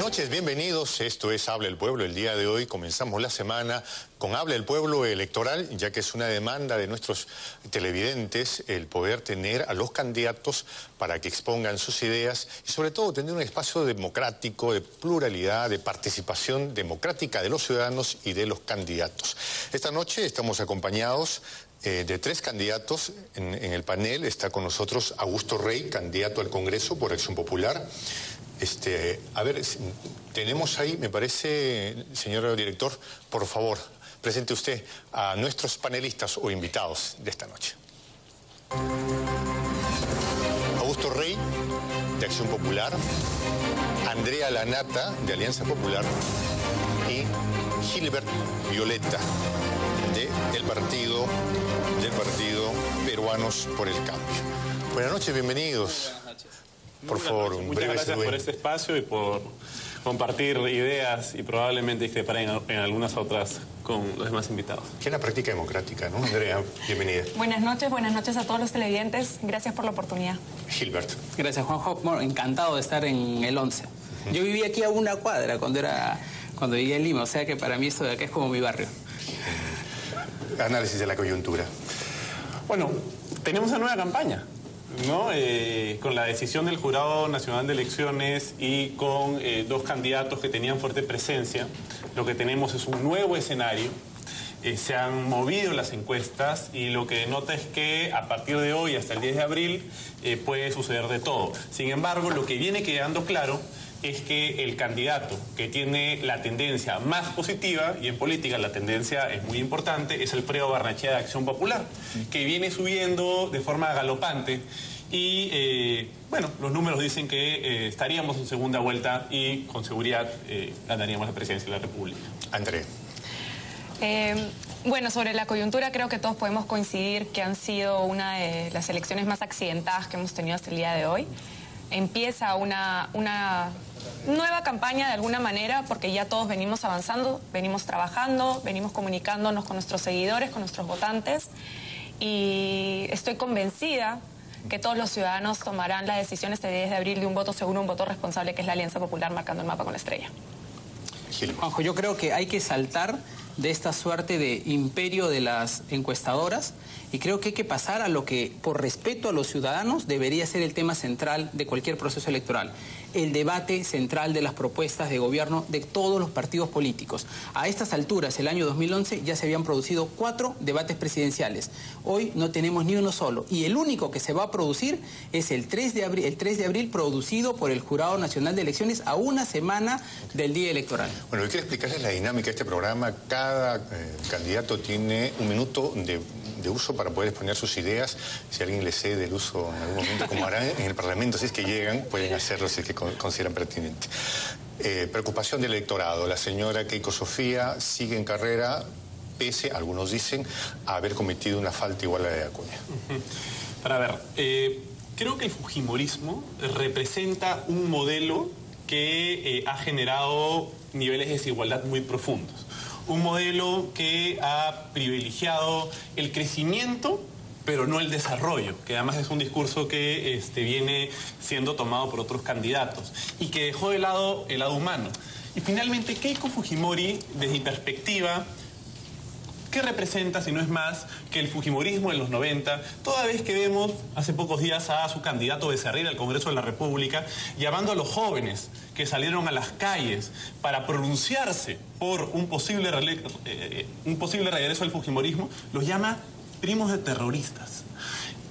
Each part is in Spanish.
noches, bienvenidos. Esto es Habla el Pueblo. El día de hoy comenzamos la semana con Habla el Pueblo electoral, ya que es una demanda de nuestros televidentes el poder tener a los candidatos para que expongan sus ideas y sobre todo tener un espacio democrático, de pluralidad, de participación democrática de los ciudadanos y de los candidatos. Esta noche estamos acompañados de tres candidatos en el panel. Está con nosotros Augusto Rey, candidato al Congreso por Acción Popular. A ver, tenemos ahí, me parece, señor director, por favor, presente usted a nuestros panelistas o invitados de esta noche. Augusto Rey, de Acción Popular, Andrea Lanata, de Alianza Popular, y Gilbert Violeta, del partido Peruanos por el Cambio. Buenas noches, bienvenidos. Por favor, un breve Muchas gracias por este espacio y por compartir ideas y probablemente discrepar en algunas otras con los demás invitados. Que es la práctica democrática, ¿no? Andrea, bienvenida. Buenas noches a todos los televidentes. Gracias por la oportunidad. Gilbert. Gracias, Juanjo. Bueno, encantado de estar en el 11. Yo vivía aquí a una cuadra cuando vivía en Lima, o sea que para mí esto de acá es como mi barrio. Análisis de la coyuntura. Bueno, tenemos una nueva campaña, ¿no? Con la decisión del Jurado Nacional de Elecciones y con dos candidatos que tenían fuerte presencia, lo que tenemos es un nuevo escenario. Se han movido las encuestas y lo que denota es que a partir de hoy hasta el 10 de abril puede suceder de todo. Sin embargo, lo que viene quedando claro es que el candidato que tiene la tendencia más positiva, y en política la tendencia es muy importante, es Alfredo Barnechea de Acción Popular, que viene subiendo de forma galopante y, bueno, los números dicen que estaríamos en segunda vuelta y con seguridad ganaríamos la presidencia de la República. André. Bueno, sobre la coyuntura creo que todos podemos coincidir que han sido una de las elecciones más accidentadas que hemos tenido hasta el día de hoy. Empieza una nueva campaña de alguna manera porque ya todos venimos avanzando, venimos trabajando, venimos comunicándonos con nuestros seguidores, con nuestros votantes y estoy convencida que todos los ciudadanos tomarán la decisión este 10 de abril de un voto seguro, un voto responsable, que es la Alianza Popular marcando el mapa con la estrella. Juanjo, yo creo que hay que saltar de esta suerte de imperio de las encuestadoras y creo que hay que pasar a lo que, por respeto a los ciudadanos, debería ser el tema central de cualquier proceso electoral. El debate central de las propuestas de gobierno de todos los partidos políticos. A estas alturas, el año 2011, ya se habían producido 4 debates presidenciales. Hoy no tenemos ni uno solo. Y el único que se va a producir es el 3 de abril producido por el Jurado Nacional de Elecciones a una semana del día electoral. Bueno, yo quiero explicarles la dinámica de este programa. Cada candidato tiene un minuto de uso para poder exponer sus ideas. Si alguien les cede el uso en algún momento, como harán en el Parlamento, si es que llegan, pueden hacerlo si es que consideran pertinente. Preocupación del electorado. La señora Keiko Sofía sigue en carrera, pese, algunos dicen, a haber cometido una falta igual a la de Acuña. Para ver, creo que el fujimorismo representa un modelo que ha generado niveles de desigualdad muy profundos. Un modelo que ha privilegiado el crecimiento, pero no el desarrollo, que además es un discurso que viene siendo tomado por otros candidatos y que dejó de lado el lado humano. Y finalmente, Keiko Fujimori, desde mi perspectiva, ¿qué representa si no es más que el fujimorismo en los 90? Toda vez que vemos hace pocos días a su candidato Becerril al Congreso de la República llamando a los jóvenes que salieron a las calles para pronunciarse por un posible regreso al fujimorismo, los llama primos de terroristas.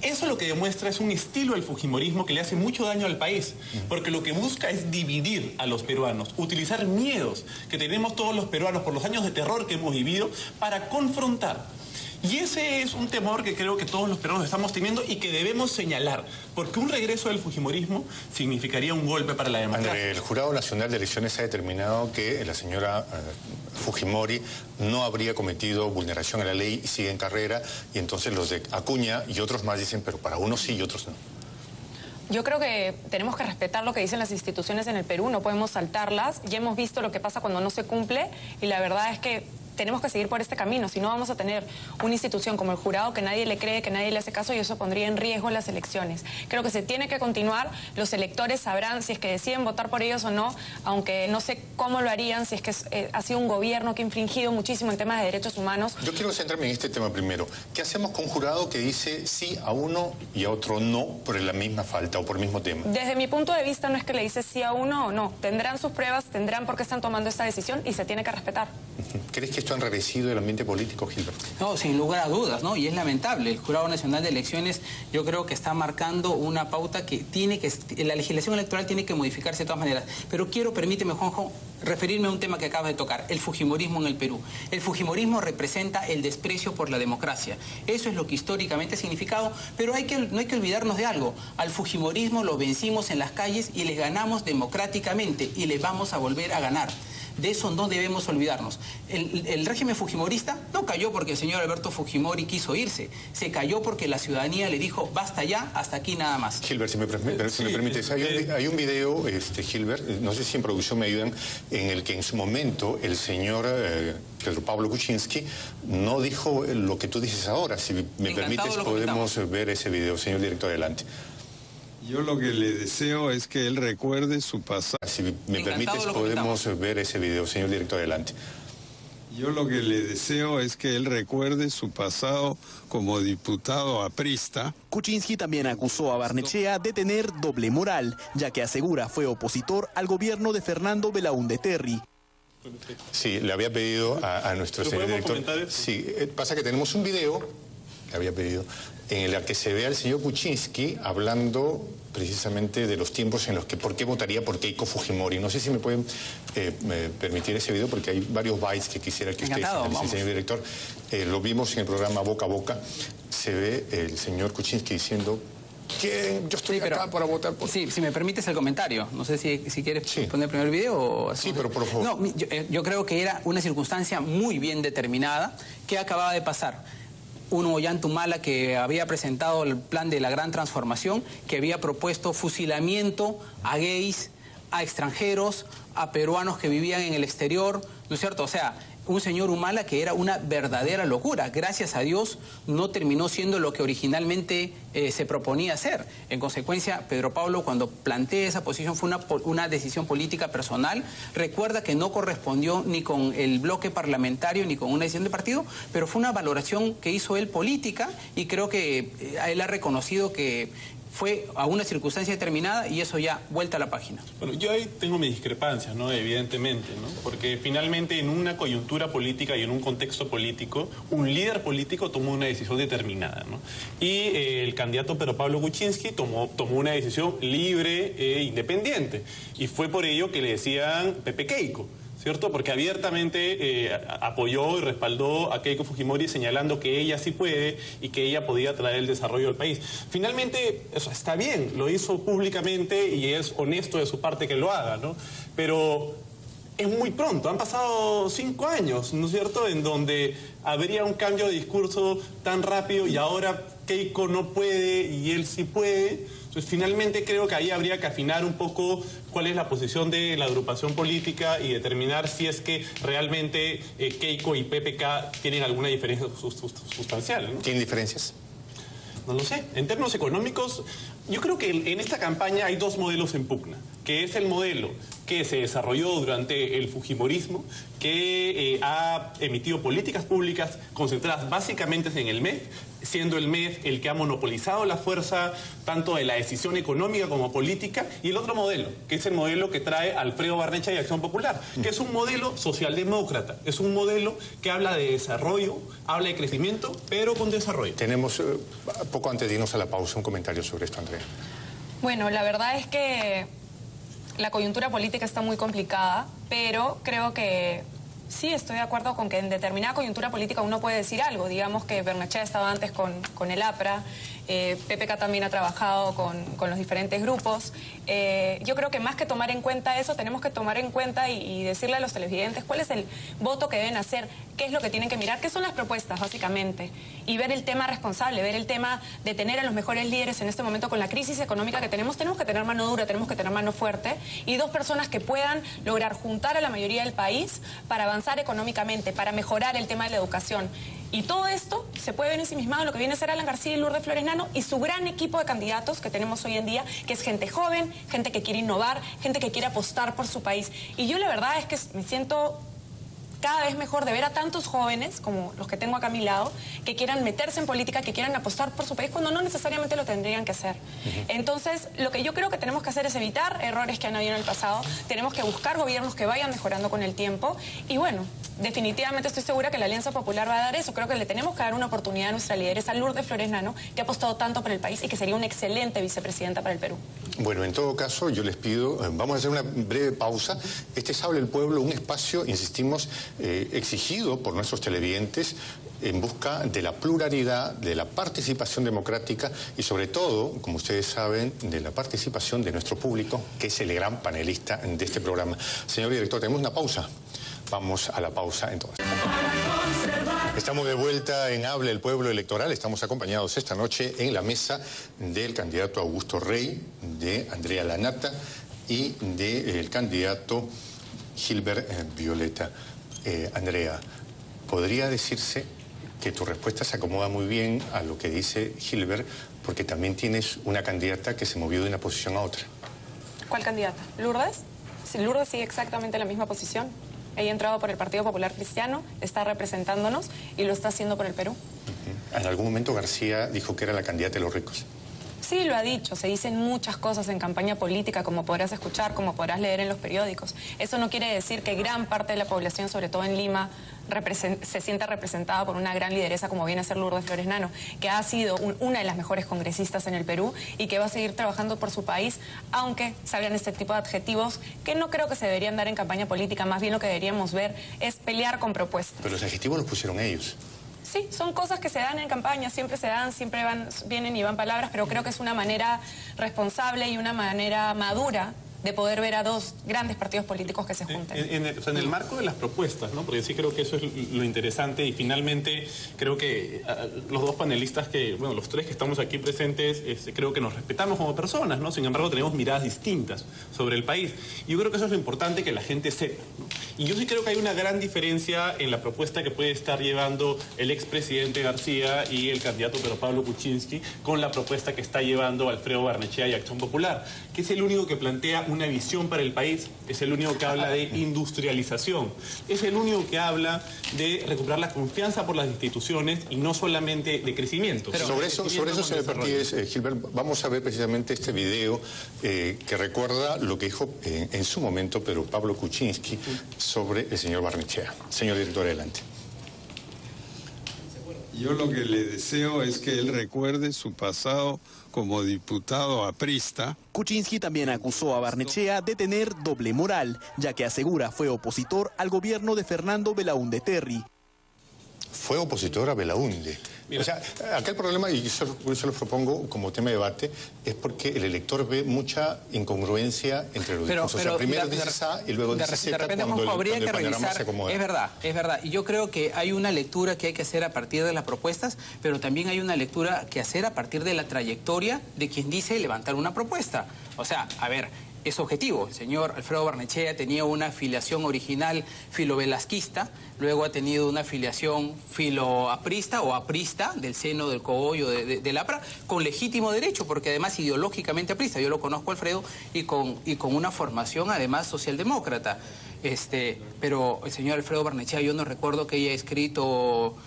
Eso lo que demuestra es un estilo del fujimorismo que le hace mucho daño al país, porque lo que busca es dividir a los peruanos, utilizar miedos que tenemos todos los peruanos por los años de terror que hemos vivido para confrontar. Y ese es un temor que creo que todos los peruanos estamos teniendo y que debemos señalar, porque un regreso del fujimorismo significaría un golpe para la democracia. André, el Jurado Nacional de Elecciones ha determinado que la señora Fujimori no habría cometido vulneración a la ley y sigue en carrera, y entonces los de Acuña y otros más dicen, pero para unos sí y otros no. Yo creo que tenemos que respetar lo que dicen las instituciones en el Perú, no podemos saltarlas. Ya hemos visto lo que pasa cuando no se cumple y la verdad es que tenemos que seguir por este camino, si no vamos a tener una institución como el jurado que nadie le cree, que nadie le hace caso, y eso pondría en riesgo las elecciones. Creo que se tiene que continuar, los electores sabrán si es que deciden votar por ellos o no, aunque no sé cómo lo harían, si es que ha sido un gobierno que ha infringido muchísimo en temas de derechos humanos. Yo quiero centrarme en este tema primero. ¿Qué hacemos con un jurado que dice sí a uno y a otro no por la misma falta o por el mismo tema? Desde mi punto de vista no es que le dice sí a uno o no, tendrán sus pruebas, tendrán por qué están tomando esta decisión y se tiene que respetar. ¿Crees que esto ha enrarecido el ambiente político, Gilbert? No, sin lugar a dudas, ¿no? Y es lamentable. El Jurado Nacional de Elecciones yo creo que está marcando una pauta que la legislación electoral tiene que modificarse de todas maneras. Pero permíteme, Juanjo, referirme a un tema que acabas de tocar, el fujimorismo en el Perú. El fujimorismo representa el desprecio por la democracia. Eso es lo que históricamente ha significado, pero no hay que olvidarnos de algo. Al fujimorismo lo vencimos en las calles y les ganamos democráticamente y le vamos a volver a ganar. De eso no debemos olvidarnos. El régimen fujimorista no cayó porque el señor Alberto Fujimori quiso irse. Se cayó porque la ciudadanía le dijo, basta ya, hasta aquí nada más. Gilbert, si me permites, hay un video, Gilbert, no sé si en producción me ayudan, en el que en su momento el señor Pedro Pablo Kuczynski no dijo lo que tú dices ahora. Si me permites, podemos ver ese video. Señor director, adelante. Yo lo que le deseo es que él recuerde su pasado. Si me permites, podemos ver ese video. Señor director, adelante. Yo lo que le deseo es que él recuerde su pasado como diputado aprista. Kuczynski también acusó a Barnechea de tener doble moral, ya que asegura fue opositor al gobierno de Fernando Belaúnde Terry. Sí, le había pedido a nuestro señor director. Sí, pasa que tenemos un video, le había pedido, en el que se ve al señor Kuczynski hablando precisamente de los tiempos en los que por qué votaría por Keiko Fujimori. No sé si me pueden permitir ese video porque hay varios bytes que quisiera que ustedes analicen, señor director. Lo vimos en el programa Boca a Boca. Se ve el señor Kuczynski diciendo que yo estoy acá para votar por... Sí, si me permites el comentario. No sé si quieres poner primero el video o... Sí, pero por favor. No, yo creo que era una circunstancia muy bien determinada que acababa de pasar. Un Ollanta que había presentado el plan de la gran transformación, que había propuesto fusilamiento a gays, a extranjeros, a peruanos que vivían en el exterior, ¿no es cierto? O sea, un señor Humala que era una verdadera locura. Gracias a Dios no terminó siendo lo que originalmente se proponía hacer. En consecuencia, Pedro Pablo, cuando plantea esa posición, fue una decisión política personal. Recuerda que no correspondió ni con el bloque parlamentario ni con una decisión de partido, pero fue una valoración que hizo él política y creo que él ha reconocido que fue a una circunstancia determinada y eso ya, vuelta a la página. Bueno, yo ahí tengo mis discrepancias, ¿no? Evidentemente, ¿no? Porque finalmente en una coyuntura política y en un contexto político, un líder político tomó una decisión determinada, ¿no? Y el candidato Pedro Pablo Kuczynski tomó una decisión libre e independiente. Y fue por ello que le decían Pepe Keiko, ¿cierto? Porque abiertamente apoyó y respaldó a Keiko Fujimori señalando que ella sí puede y que ella podía traer el desarrollo del país. Finalmente, eso está bien, lo hizo públicamente y es honesto de su parte que lo haga, ¿no? Pero es muy pronto, han pasado 5 años, ¿no es cierto?, en donde habría un cambio de discurso tan rápido y ahora Keiko no puede y él sí puede. Entonces, finalmente creo que ahí habría que afinar un poco cuál es la posición de la agrupación política y determinar si es que realmente Keiko y PPK tienen alguna diferencia sustancial, ¿no? ¿Tienen diferencias? No lo sé. En términos económicos, yo creo que en esta campaña hay 2 modelos en pugna, que es el modelo que se desarrolló durante el fujimorismo, que ha emitido políticas públicas concentradas básicamente en el MEF, siendo el MEF el que ha monopolizado la fuerza tanto de la decisión económica como política, y el otro modelo, que es el modelo que trae Alfredo Barnechea y Acción Popular, que es un modelo socialdemócrata, es un modelo que habla de desarrollo, habla de crecimiento, pero con desarrollo. Tenemos, poco antes de irnos a la pausa, un comentario sobre esto, Andrea. Bueno, la verdad es que la coyuntura política está muy complicada, pero creo que sí estoy de acuerdo con que en determinada coyuntura política uno puede decir algo. Digamos que Barnechea estaba antes con el APRA, PPK también ha trabajado con los diferentes grupos. Yo creo que más que tomar en cuenta eso, tenemos que tomar en cuenta y decirle a los televidentes cuál es el voto que deben hacer, qué es lo que tienen que mirar, qué son las propuestas básicamente, y ver el tema responsable, ver el tema de tener a los mejores líderes en este momento con la crisis económica que tenemos que tener mano dura, tenemos que tener mano fuerte y 2 personas que puedan lograr juntar a la mayoría del país para avanzar avanzar económicamente, para mejorar el tema de la educación. Y todo esto se puede ver ensimismado en lo que viene a ser Alan García y Lourdes Flores Nano y su gran equipo de candidatos que tenemos hoy en día, que es gente joven, gente que quiere innovar, gente que quiere apostar por su país. Y yo la verdad es que me siento cada vez mejor de ver a tantos jóvenes, como los que tengo acá a mi lado, que quieran meterse en política, que quieran apostar por su país, cuando no necesariamente lo tendrían que hacer. Entonces, lo que yo creo que tenemos que hacer es evitar errores que han habido en el pasado, tenemos que buscar gobiernos que vayan mejorando con el tiempo, y bueno, definitivamente estoy segura que la Alianza Popular va a dar eso. Creo que le tenemos que dar una oportunidad a nuestra lideresa Lourdes Flores Nano, que ha apostado tanto por el país y que sería una excelente vicepresidenta para el Perú. Bueno, en todo caso, yo les pido, vamos a hacer una breve pausa. Este es Habla el Pueblo, un espacio, insistimos, exigido por nuestros televidentes en busca de la pluralidad, de la participación democrática y sobre todo, como ustedes saben, de la participación de nuestro público, que es el gran panelista de este programa. Señor director, tenemos una pausa. Vamos a la pausa entonces. Estamos de vuelta en Habla el Pueblo Electoral. Estamos acompañados esta noche en la mesa del candidato Augusto Rey, de Andrea Lanata y del candidato Gilbert Violeta. Andrea, ¿podría decirse que tu respuesta se acomoda muy bien a lo que dice Gilbert, porque también tienes una candidata que se movió de una posición a otra? ¿Cuál candidata? ¿Lourdes? Sí, Lourdes sigue exactamente en la misma posición. Ella ha entrado por el Partido Popular Cristiano, está representándonos y lo está haciendo por el Perú. En algún momento García dijo que era la candidata de los ricos. Sí, lo ha dicho. Se dicen muchas cosas en campaña política, como podrás escuchar, como podrás leer en los periódicos. Eso no quiere decir que gran parte de la población, sobre todo en Lima, se sienta representada por una gran lideresa como viene a ser Lourdes Flores Nano, que ha sido una de las mejores congresistas en el Perú y que va a seguir trabajando por su país, aunque salgan este tipo de adjetivos que no creo que se deberían dar en campaña política. Más bien lo que deberíamos ver es pelear con propuestas. Pero los adjetivos los pusieron ellos. Sí, son cosas que se dan en campaña, siempre se dan, siempre vienen y van palabras, pero creo que es una manera responsable y una manera madura de poder ver a dos grandes partidos políticos que se junten. En el marco de las propuestas, ¿no? Porque sí creo que eso es lo interesante y finalmente creo que los dos panelistas los tres que estamos aquí presentes, creo que nos respetamos como personas, ¿no? Sin embargo, tenemos miradas distintas sobre el país. Y yo creo que eso es lo importante que la gente sepa, ¿no? Y yo sí creo que hay una gran diferencia en la propuesta que puede estar llevando el expresidente García y el candidato Pedro Pablo Kuczynski con la propuesta que está llevando Alfredo Barnechea y Acción Popular, que es el único que plantea una visión para el país, es el único que habla de industrialización, es el único que habla de recuperar la confianza por las instituciones y no solamente de crecimiento. Pero sobre eso, señor Martínez, Gilbert, vamos a ver precisamente este video que recuerda lo que dijo en su momento Pedro Pablo Kuczynski sobre el señor Barnechea. Señor director, adelante. Yo lo que le deseo es que él recuerde su pasado como diputado aprista. Kuczynski también acusó a Barnechea de tener doble moral, ya que asegura fue opositor al gobierno de Fernando Belaúnde Terry. Fue opositor a Belaúnde. Mira. O sea, acá el problema, y yo lo propongo como tema de debate, es porque el elector ve mucha incongruencia entre los discursos. O sea, primero dices A y luego dices Z, de repente, cuando el habría que panorama revisar. se acomoda. Es verdad. Y yo creo que hay una lectura que hay que hacer a partir de las propuestas, pero también hay una lectura que hacer a partir de la trayectoria de quien dice levantar una propuesta. O sea, a ver, es objetivo. El señor Alfredo Barnechea tenía una afiliación original filovelasquista, luego ha tenido una afiliación filoaprista o aprista del seno del cogollo del APRA, con legítimo derecho, porque además ideológicamente aprista. Yo lo conozco, Alfredo, y con una formación además socialdemócrata. Pero el señor Alfredo Barnechea, yo no recuerdo que haya escrito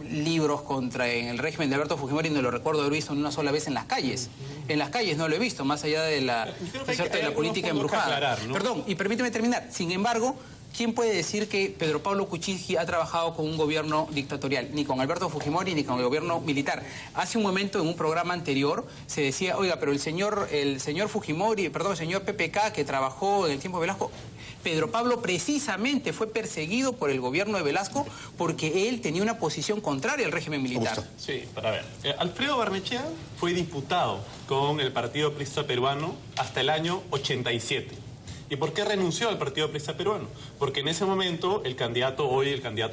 libros en el régimen de Alberto Fujimori, no lo recuerdo haber visto ni una sola vez en las calles. En las calles no lo he visto, más allá de la política embrujada. Aclarar, ¿no? Perdón, y permíteme terminar. Sin embargo, ¿quién puede decir que Pedro Pablo Kuczynski ha trabajado con un gobierno dictatorial? Ni con Alberto Fujimori, ni con el gobierno militar. Hace un momento, en un programa anterior, se decía, oiga, pero el señor Fujimori, perdón, el señor PPK, que trabajó en el tiempo de Velasco, Pedro Pablo precisamente fue perseguido por el gobierno de Velasco porque él tenía una posición contraria al régimen militar. Sí, para ver. Alfredo Barnechea fue diputado con el Partido Aprista Peruano hasta el año 87. ¿Y por qué renunció al Partido Aprista Peruano? Porque en ese momento el candidato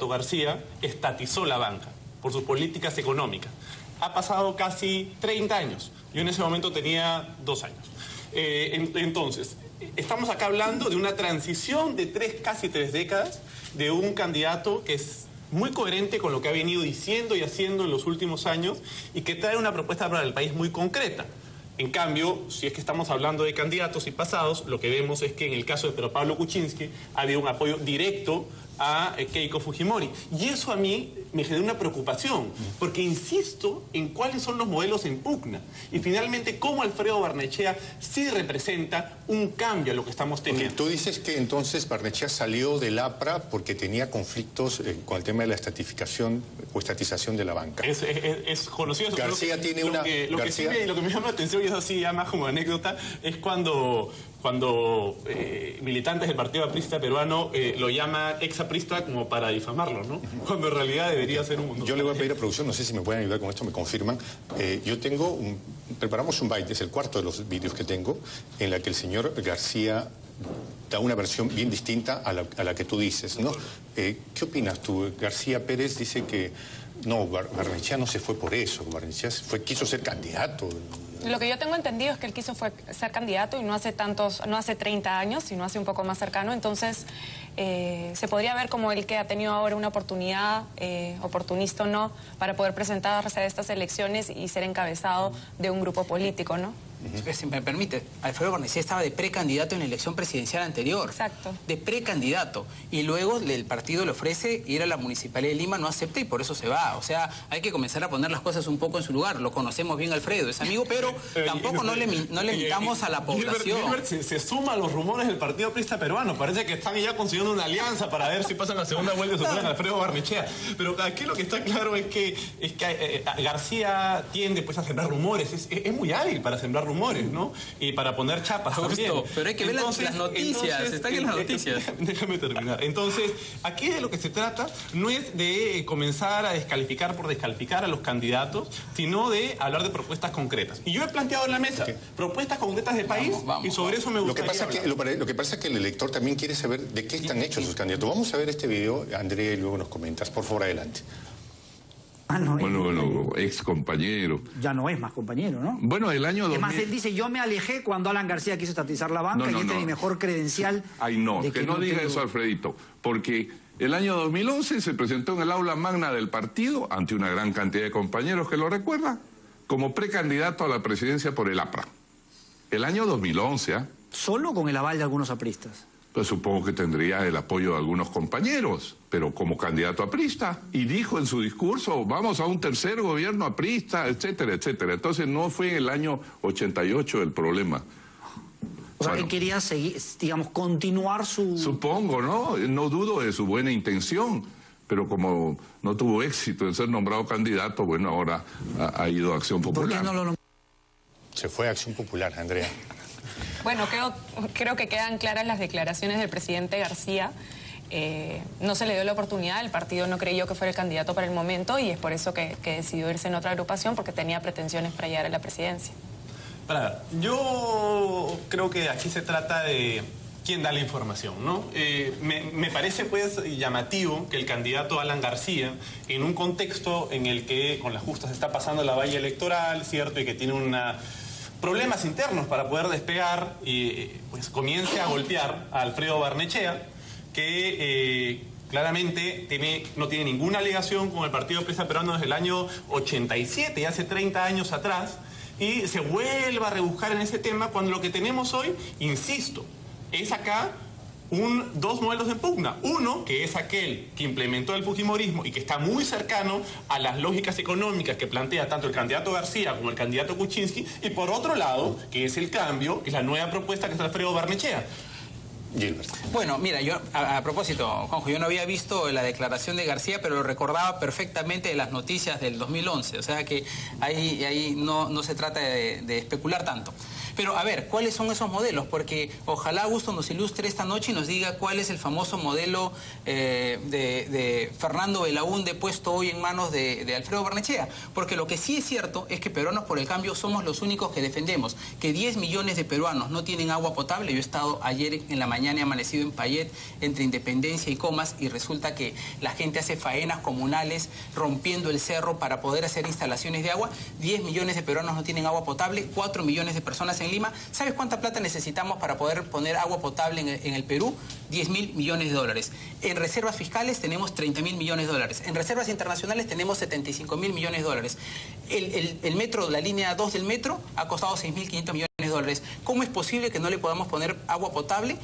García, estatizó la banca por sus políticas económicas. Ha pasado casi 30 años. Yo en ese momento tenía 2 años. Entonces, estamos acá hablando de una transición de casi tres décadas de un candidato que es muy coherente con lo que ha venido diciendo y haciendo en los últimos años y que trae una propuesta para el país muy concreta. En cambio, si es que estamos hablando de candidatos y pasados, lo que vemos es que en el caso de Pedro Pablo Kuczynski ha habido un apoyo directo a Keiko Fujimori. Y eso a mí me genera una preocupación, porque insisto en cuáles son los modelos en pugna. Y finalmente, cómo Alfredo Barnechea sí representa un cambio a lo que estamos teniendo. Tú dices que entonces Barnechea salió del APRA porque tenía conflictos con el tema de la estatificación o estatización de la banca. Es conocido eso. García tiene una... Lo que me llama la atención, y eso sí ya más como anécdota, es cuando militantes del Partido Aprista peruano lo llaman exaprista como para difamarlo, ¿no? Cuando en realidad debería ser un... Yo le voy a pedir a producción, no sé si me pueden ayudar con esto, me confirman. Yo tengo preparamos un byte, es el cuarto de los vídeos que tengo, en la que el señor García da una versión bien distinta a la que tú dices, ¿no? ¿Qué opinas tú? García Pérez dice que no, Barnechea no se fue por eso, Barnechea quiso ser candidato. Lo que yo tengo entendido es que él quiso ser candidato y no hace 30 años, sino hace un poco más cercano. Entonces, se podría ver como él que ha tenido ahora una oportunidad, oportunista o no, para poder presentarse a estas elecciones y ser encabezado de un grupo político, ¿no? Si me permite, Alfredo Barnechea estaba de precandidato en la elección presidencial anterior. Exacto. De precandidato. Y luego el partido le ofrece ir a la Municipalidad de Lima, no acepta y por eso se va. O sea, hay que comenzar a poner las cosas un poco en su lugar. Lo conocemos bien, Alfredo, es amigo, pero tampoco no le invitamos a la población. Gilbert se suma a los rumores del Partido Aprista peruano. Parece que están ya consiguiendo una alianza para ver si pasan la segunda vuelta y superan a Alfredo Barnechea. Pero aquí lo que está claro es que García tiende pues a sembrar rumores. Es muy hábil para sembrar rumores, ¿no? Y para poner chapas también. Pero hay que ver las noticias, están en las noticias. Déjame terminar. Entonces, aquí de lo que se trata no es de comenzar a descalificar por descalificar a los candidatos, sino de hablar de propuestas concretas. Y yo he planteado en la mesa propuestas concretas de país y sobre eso me gustaría lo que pasa es que el elector también quiere saber de qué están hechos sus candidatos. Vamos a ver este video, Andrea, y luego nos comentas. Por favor, adelante. Bueno, ex compañero. Ya no es más compañero, ¿no? Bueno, el año 2000... Además, él dice, yo me alejé cuando Alan García quiso estatizar la banca y este es mi mejor credencial. Ay, no, de que no diga eso, Alfredito, porque el año 2011 se presentó en el aula magna del partido, ante una gran cantidad de compañeros que lo recuerdan, como precandidato a la presidencia por el APRA. El año 2011, ¿ah? ¿Solo con el aval de algunos apristas? Pues supongo que tendría el apoyo de algunos compañeros, pero como candidato aprista. Y dijo en su discurso, vamos a un tercer gobierno aprista, etcétera, etcétera. Entonces no fue en el año 88 el problema. O sea, él quería seguir, digamos, continuar su... Supongo, ¿no? No dudo de su buena intención, pero como no tuvo éxito en ser nombrado candidato, bueno, ahora ha ido a Acción Popular. ¿Por qué no lo... Se fue a Acción Popular, Andrea. Bueno, creo que quedan claras las declaraciones del presidente García. No se le dio la oportunidad, el partido no creyó que fuera el candidato para el momento y es por eso que decidió irse en otra agrupación, porque tenía pretensiones para llegar a la presidencia. Yo creo que aquí se trata de quién da la información, ¿no? Me parece pues llamativo que el candidato Alan García, en un contexto en el que con las justas está pasando la valla electoral, ¿cierto? Y que tiene problemas internos para poder despegar y pues comience a golpear a Alfredo Barnechea, que claramente no tiene ninguna alegación con el Partido Aprista Peruano desde el año 87, hace 30 años atrás, y se vuelva a rebuscar en ese tema cuando lo que tenemos hoy, insisto, es acá dos modelos en pugna. Uno, que es aquel que implementó el fujimorismo y que está muy cercano a las lógicas económicas que plantea tanto el candidato García como el candidato Kuczynski, y por otro lado, que es el cambio, es la nueva propuesta que es Alfredo Barnechea. Gilbert. Bueno, mira, yo a propósito, Juanjo, yo no había visto la declaración de García, pero lo recordaba perfectamente de las noticias del 2011, o sea que ahí no se trata de especular tanto. Pero a ver, ¿cuáles son esos modelos? Porque ojalá Augusto nos ilustre esta noche y nos diga cuál es el famoso modelo de Fernando Belaúnde puesto hoy en manos de Alfredo Barnechea. Porque lo que sí es cierto es que Peruanos por el Cambio somos los únicos que defendemos que 10 millones de peruanos no tienen agua potable. Yo he estado ayer en la mañana, he amanecido en Payet, entre Independencia y Comas, y resulta que la gente hace faenas comunales rompiendo el cerro para poder hacer instalaciones de agua. 10 millones de peruanos no tienen agua potable, 4 millones de personas en en Lima. ¿Sabes cuánta plata necesitamos para poder poner agua potable en el Perú? 10.000 millones de dólares. En reservas fiscales tenemos 30.000 millones de dólares. En reservas internacionales tenemos 75.000 millones de dólares. El metro, la línea 2 del metro ha costado 6.500 millones de dólares. ¿Cómo es posible que no le podamos poner agua potable?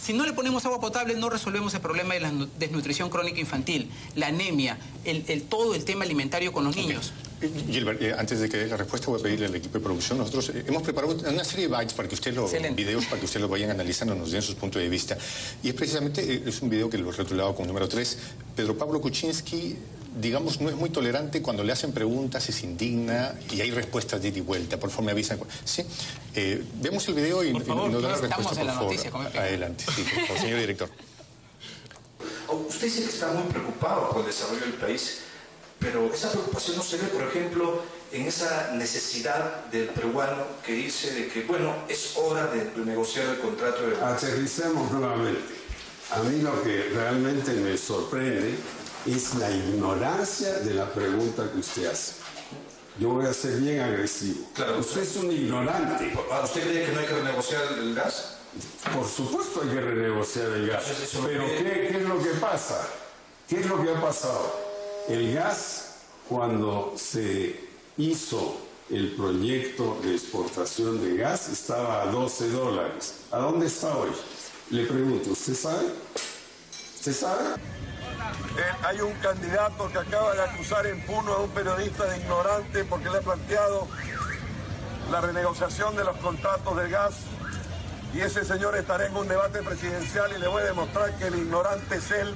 Si no le ponemos agua potable, no resolvemos el problema de la desnutrición crónica infantil, la anemia, todo el tema alimentario con los niños. Gilbert, antes de que dé la respuesta, voy a pedirle al equipo de producción. Nosotros hemos preparado una serie de bytes para que ustedes videos para que ustedes lo vayan analizando, nos den sus puntos de vista. Y es precisamente, es un video que lo he rotulado con número 3. Pedro Pablo Kuczynski, digamos, no es muy tolerante cuando le hacen preguntas, se indigna y hay respuestas de ida y vuelta. Por favor, me avisan. ¿Sí? Vemos el video y nos dan la respuesta, por favor. Adelante, sí, por favor, señor director. Usted dice que está muy preocupado por el desarrollo del país, pero esa preocupación no se ve, por ejemplo, en esa necesidad del peruano que dice de que, bueno, es hora de renegociar el contrato de... Aterricemos nuevamente. A mí lo que realmente me sorprende es la ignorancia de la pregunta que usted hace. Yo voy a ser bien agresivo. Claro, usted es un ignorante. ¿Usted cree que no hay que renegociar el gas? Por supuesto hay que renegociar el gas. Pero ¿qué es lo que pasa? ¿Qué es lo que ha pasado? El gas, cuando se hizo el proyecto de exportación de gas, estaba a $12. ¿A dónde está hoy? Le pregunto, ¿usted sabe? ¿Usted sabe? Hay un candidato que acaba de acusar en Puno a un periodista de ignorante porque le ha planteado la renegociación de los contratos de gas, y ese señor estará en un debate presidencial y le voy a demostrar que el ignorante es él.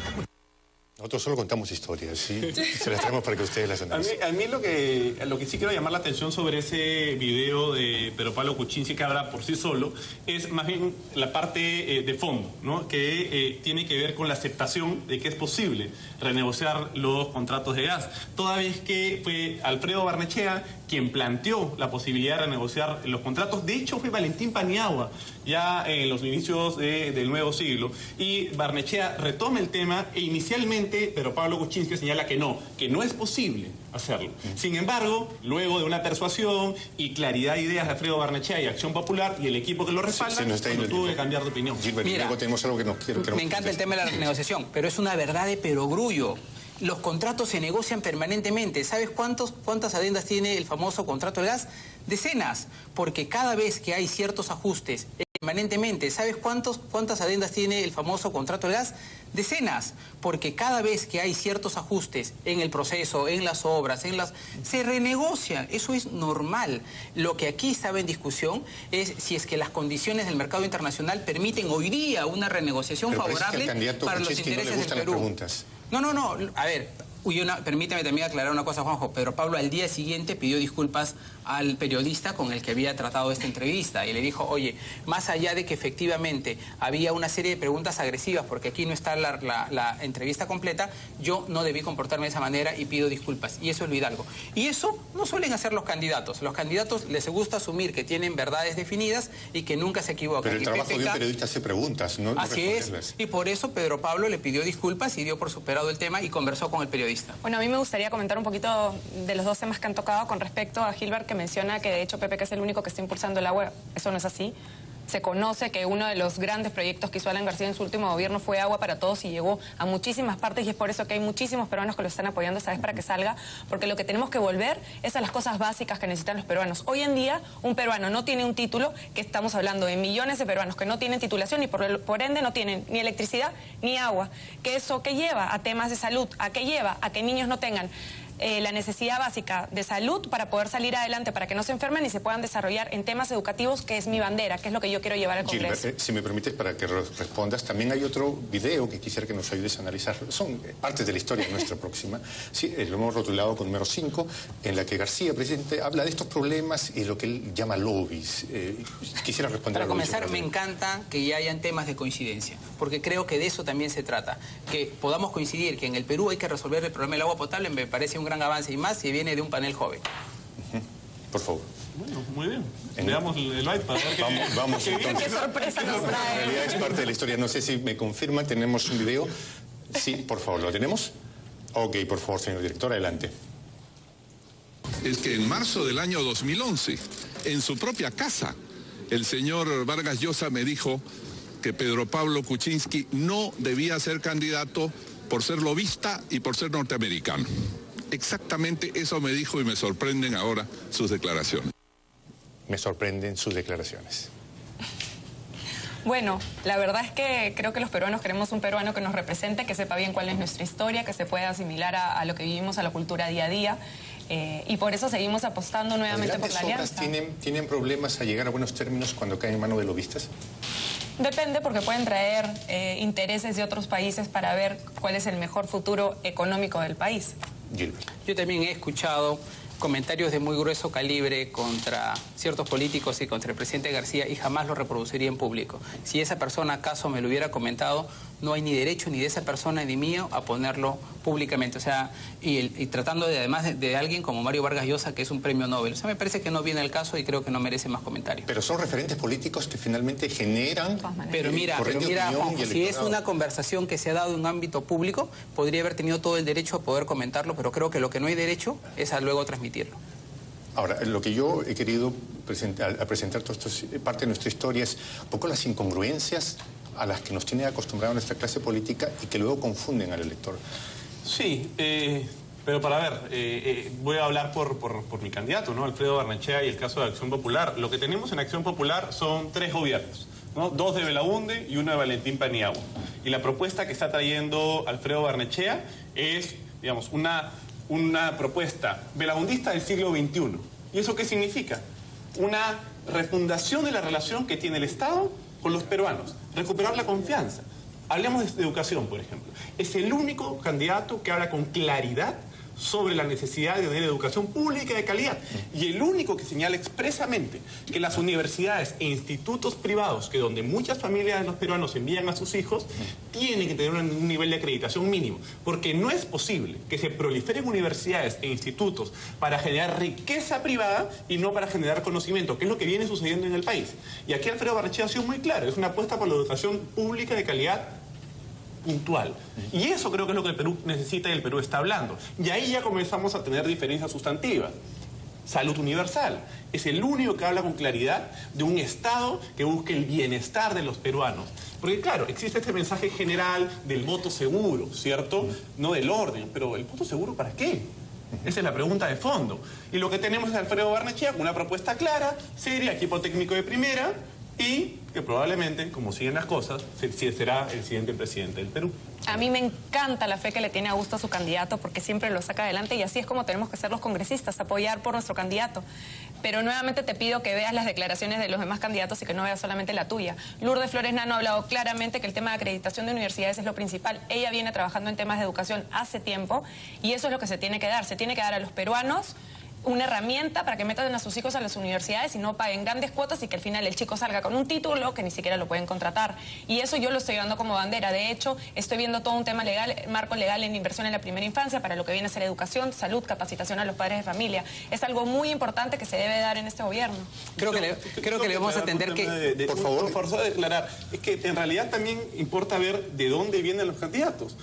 Nosotros solo contamos historias, ¿sí? Se las traemos para que ustedes las analicen. A mí lo que sí quiero llamar la atención sobre ese video de Pedro Pablo Kuczynski, que habla por sí solo, es más bien la parte de fondo, ¿no? Que tiene que ver con la aceptación de que es posible renegociar los contratos de gas. Toda vez que fue Alfredo Barnechea quien planteó la posibilidad de renegociar los contratos. De hecho, fue Valentín Paniagua, ya en los inicios del nuevo siglo. Y Barnechea retoma el tema e inicialmente Pedro Pablo Kuczynski señala que no es posible hacerlo. Sin embargo, luego de una persuasión y claridad de ideas de Alfredo Barnechea y Acción Popular y el equipo que lo respalda, tuvo que cambiar de opinión. Gilbert, mira, luego tenemos algo que nos quiero... Me encanta el tema de la renegociación, pero es una verdad de perogrullo. Los contratos se negocian permanentemente. ¿Sabes cuántas adendas tiene el famoso contrato de gas? Decenas, porque cada vez que hay ciertos ajustes permanentemente, ¿sabes cuántas adendas tiene el famoso contrato de gas? Decenas, porque cada vez que hay ciertos ajustes en el proceso, en las obras, se renegocian. Eso es normal. Lo que aquí estaba en discusión es si es que las condiciones del mercado internacional permiten hoy día una renegociación favorable para los intereses del Perú. No. A ver, permítame también aclarar una cosa, Juanjo. Pedro Pablo al día siguiente pidió disculpas al periodista con el que había tratado esta entrevista y le dijo, oye, más allá de que efectivamente había una serie de preguntas agresivas, porque aquí no está la entrevista completa, yo no debí comportarme de esa manera y pido disculpas. Y eso es lo Hidalgo. Y eso no suelen hacer los candidatos. Los candidatos les gusta asumir que tienen verdades definidas y que nunca se equivocan. Pero el trabajo de un periodista hace preguntas, no así es. Y por eso Pedro Pablo le pidió disculpas y dio por superado el tema y conversó con el periodista. Bueno, a mí me gustaría comentar un poquito de los dos temas que han tocado con respecto a Gilbert, que menciona que de hecho Pepe, que es el único que está impulsando el agua. Eso no es así. Se conoce que uno de los grandes proyectos que hizo Alan García en su último gobierno fue Agua para Todos y llegó a muchísimas partes, y es por eso que hay muchísimos peruanos que lo están apoyando esta vez para que salga, porque lo que tenemos que volver es a las cosas básicas que necesitan los peruanos. Hoy en día un peruano no tiene un título, que estamos hablando de millones de peruanos que no tienen titulación y por ende no tienen ni electricidad ni agua. ¿Que eso qué lleva? A temas de salud. ¿A qué lleva? A que niños no tengan la necesidad básica de salud para poder salir adelante, para que no se enfermen y se puedan desarrollar en temas educativos, que es mi bandera, que es lo que yo quiero llevar al Congreso. Gilbert, si me permites, para que respondas, también hay otro video que quisiera que nos ayudes a analizar. Son partes de la historia nuestra próxima. Sí, lo hemos rotulado con número 5, en la que García, presidente, habla de estos problemas y lo que él llama lobbies. Quisiera responder. Para comenzar, me encanta que ya hayan temas de coincidencia, porque creo que de eso también se trata. Que podamos coincidir que en el Perú hay que resolver el problema del agua potable, me parece un gran avance, y más si viene de un panel joven. Por favor. Bueno, muy bien. Veamos el live para ver vamos entonces. ¿Qué sorpresa nos trae? En realidad es parte de la historia. No sé si me confirman, tenemos un video. Sí, por favor, ¿lo tenemos? Ok, por favor, señor director, adelante. Es que en marzo del año 2011, en su propia casa, el señor Vargas Llosa me dijo que Pedro Pablo Kuczynski no debía ser candidato por ser lobista y por ser norteamericano. Exactamente eso me dijo y me sorprenden ahora sus declaraciones. Me sorprenden sus declaraciones. Bueno, la verdad es que creo que los peruanos queremos un peruano que nos represente, que sepa bien cuál es nuestra historia, que se pueda asimilar a lo que vivimos, a la cultura día a día. Y por eso seguimos apostando nuevamente por la alianza. ¿Tienen problemas a llegar a buenos términos cuando caen en manos de lobistas? Depende, porque pueden traer intereses de otros países para ver cuál es el mejor futuro económico del país. Gilbert. Yo también he escuchado comentarios de muy grueso calibre contra ciertos políticos y contra el presidente García y jamás lo reproduciría en público. Si esa persona acaso me lo hubiera comentado, no hay ni derecho ni de esa persona ni mío a ponerlo públicamente. O sea, y tratando además de alguien como Mario Vargas Llosa, que es un premio Nobel. O sea, me parece que no viene al caso y creo que no merece más comentarios. Pero son referentes políticos que finalmente generan... Pero mira, Juanjo, si es una conversación que se ha dado en un ámbito público, podría haber tenido todo el derecho a poder comentarlo, pero creo que lo que no hay derecho es a luego transmitirlo. Ahora, lo que yo he querido presentar toda esta parte de nuestra historia es un poco las incongruencias a las que nos tiene acostumbrado nuestra clase política y que luego confunden al elector. Sí, pero para ver, voy a hablar por mi candidato, ¿no? Alfredo Barnechea, y el caso de Acción Popular. Lo que tenemos en Acción Popular son 3 gobiernos, ¿no? 2 de Belaunde y 1 de Valentín Paniagua. Y la propuesta que está trayendo Alfredo Barnechea es, digamos, una propuesta belaundista del siglo XXI. ¿Y eso qué significa? Una refundación de la relación que tiene el Estado con los peruanos, recuperar la confianza. Hablemos de educación, por ejemplo. Es el único candidato que habla con claridad sobre la necesidad de tener educación pública de calidad. Y el único que señala expresamente que las universidades e institutos privados, que donde muchas familias de los peruanos envían a sus hijos, tienen que tener un nivel de acreditación mínimo. Porque no es posible que se proliferen universidades e institutos para generar riqueza privada y no para generar conocimiento, que es lo que viene sucediendo en el país. Y aquí Alfredo Barnechea ha sido muy claro, es una apuesta por la educación pública de calidad puntual. Y eso creo que es lo que el Perú necesita y el Perú está hablando. Y ahí ya comenzamos a tener diferencias sustantivas. Salud universal. Es el único que habla con claridad de un Estado que busque el bienestar de los peruanos. Porque claro, existe este mensaje general del voto seguro, ¿cierto? No del orden, pero ¿el voto seguro para qué? Esa es la pregunta de fondo. Y lo que tenemos es Alfredo Barnechea con una propuesta clara, seria, equipo técnico de primera, y que probablemente, como siguen las cosas, será el siguiente presidente del Perú. A mí me encanta la fe que le tiene Augusto a su candidato porque siempre lo saca adelante y así es como tenemos que ser los congresistas, apoyar por nuestro candidato. Pero nuevamente te pido que veas las declaraciones de los demás candidatos y que no veas solamente la tuya. Lourdes Flores Nano ha hablado claramente que el tema de acreditación de universidades es lo principal. Ella viene trabajando en temas de educación hace tiempo y eso es lo que se tiene que dar. Se tiene que dar a los peruanos una herramienta para que metan a sus hijos a las universidades y no paguen grandes cuotas y que al final el chico salga con un título que ni siquiera lo pueden contratar. Y eso yo lo estoy dando como bandera. De hecho, estoy viendo todo un tema legal, marco legal en inversión en la primera infancia para lo que viene a ser educación, salud, capacitación a los padres de familia. Es algo muy importante que se debe dar en este gobierno. Creo que le vamos a atender que... Por favor. Forzado a declarar. Es que en realidad también importa ver de dónde vienen los candidatos.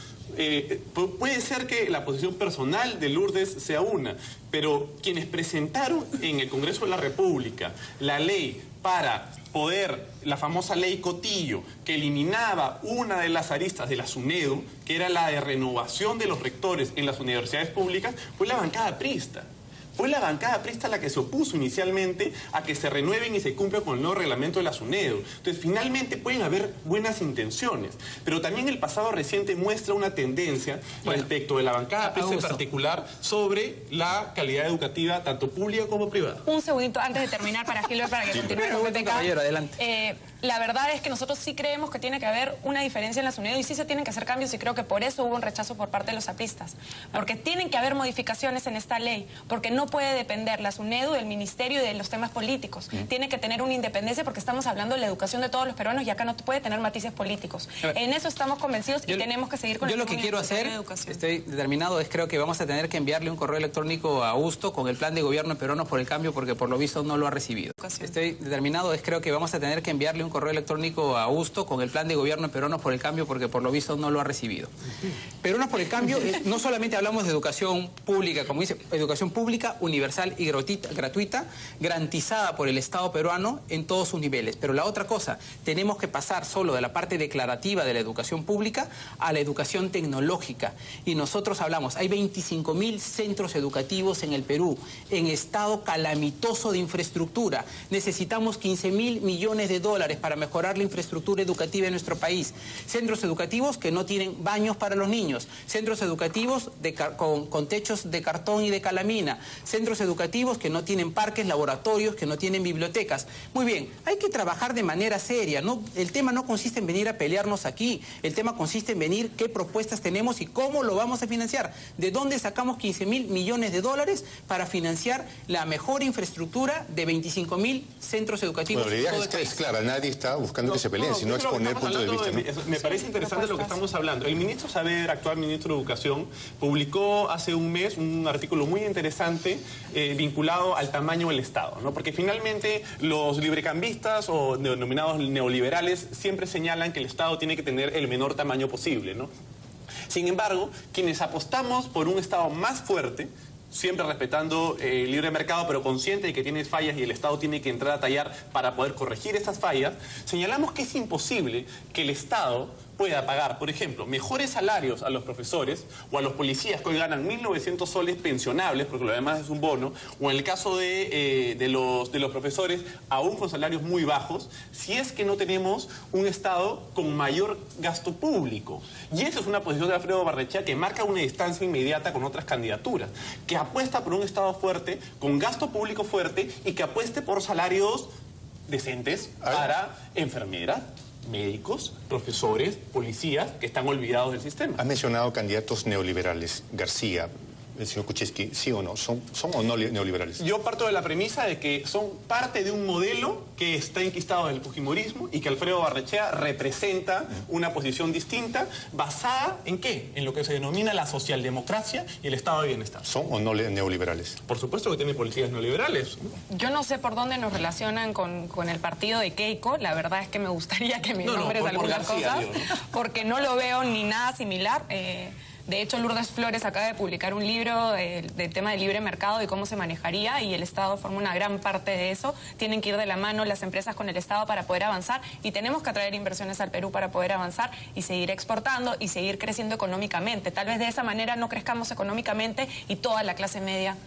Puede ser que la posición personal de Lourdes sea una, pero quienes presentaron en el Congreso de la República la ley para poder, la famosa ley Cotillo, que eliminaba una de las aristas de la SUNEDU, que era la de renovación de los rectores en las universidades públicas, fue la bancada aprista. Fue la bancada aprista la que se opuso inicialmente a que se renueven y se cumpla con el nuevo reglamento de la SUNEDU. Entonces, finalmente pueden haber buenas intenciones, pero también el pasado reciente muestra una tendencia respecto de la bancada aprista en particular sobre la calidad educativa, tanto pública como privada. Un segundito antes de terminar para Gilbert, para que continúe con PPK. Adelante. La verdad es que nosotros sí creemos que tiene que haber una diferencia en la SUNEDU y sí se tienen que hacer cambios y creo que por eso hubo un rechazo por parte de los apristas. Porque tienen que haber modificaciones en esta ley, porque no puede depender la SUNEDU del ministerio y de los temas políticos. Tiene que tener una independencia porque estamos hablando de la educación de todos los peruanos y acá no puede tener matices políticos. En eso estamos convencidos y tenemos que seguir con el que quiero hacer, estoy determinado, es creo que vamos a tener que enviarle un correo electrónico a Augusto con el plan de gobierno de Peruanos por el Cambio porque por lo visto no lo ha recibido. Estoy determinado, creo que vamos a tener que enviarle un correo electrónico a Augusto con el plan de gobierno de Peruanos por el Cambio, porque por lo visto no lo ha recibido. Peruanos por el Cambio, no solamente hablamos de educación pública, como dice, educación pública, universal y gratuita, garantizada por el Estado peruano en todos sus niveles. Pero la otra cosa, tenemos que pasar solo de la parte declarativa de la educación pública a la educación tecnológica. Y nosotros hablamos, hay 25.000 centros educativos en el Perú, en estado calamitoso de infraestructura. Necesitamos 15.000 millones de dólares para mejorar la infraestructura educativa en nuestro país. Centros educativos que no tienen baños para los niños, centros educativos con techos de cartón y de calamina, centros educativos que no tienen parques, laboratorios, que no tienen bibliotecas. Muy bien, hay que trabajar de manera seria, ¿no? El tema no consiste en venir a pelearnos aquí, el tema consiste en venir qué propuestas tenemos y cómo lo vamos a financiar. ¿De dónde sacamos 15.000 millones de dólares para financiar la mejor infraestructura de 25.000 centros educativos? Bueno, la idea es clara, nadie está buscando que se peleen, sino exponer puntos de vista, ¿no? Me parece interesante lo que estamos hablando. El ministro Saavedra, actual ministro de Educación, publicó hace un mes un artículo muy interesante vinculado al tamaño del Estado, ¿no? Porque finalmente los librecambistas o denominados neoliberales siempre señalan que el Estado tiene que tener el menor tamaño posible, ¿no? Sin embargo, quienes apostamos por un Estado más fuerte, siempre respetando el libre mercado, pero consciente de que tiene fallas y el Estado tiene que entrar a tallar para poder corregir esas fallas, señalamos que es imposible que el Estado pueda pagar, por ejemplo, mejores salarios a los profesores o a los policías que hoy ganan 1.900 soles pensionables, porque lo demás es un bono, o en el caso de los profesores, aún con salarios muy bajos, si es que no tenemos un Estado con mayor gasto público. Y esa es una posición de Alfredo Barnechea que marca una distancia inmediata con otras candidaturas, que apuesta por un Estado fuerte, con gasto público fuerte y que apueste por salarios decentes para enfermeras, médicos, profesores, policías que están olvidados del sistema. Has mencionado candidatos neoliberales. García, el señor Kuczynski, ¿sí o no? ¿Son o no neoliberales? Yo parto de la premisa de que son parte de un modelo que está enquistado en el fujimorismo y que Alfredo Barnechea representa una posición distinta, basada ¿en qué? En lo que se denomina la socialdemocracia y el estado de bienestar. ¿Son o no neoliberales? Por supuesto que tienen policías neoliberales. Yo no sé por dónde nos relacionan con el partido de Keiko. La verdad es que me gustaría que me nombres algunas cosas, ¿no? Porque no lo veo ni nada similar. De hecho, Lourdes Flores acaba de publicar un libro del tema del libre mercado y cómo se manejaría, y el Estado forma una gran parte de eso. Tienen que ir de la mano las empresas con el Estado para poder avanzar, y tenemos que atraer inversiones al Perú para poder avanzar y seguir exportando y seguir creciendo económicamente. Tal vez de esa manera no crezcamos económicamente y toda la clase media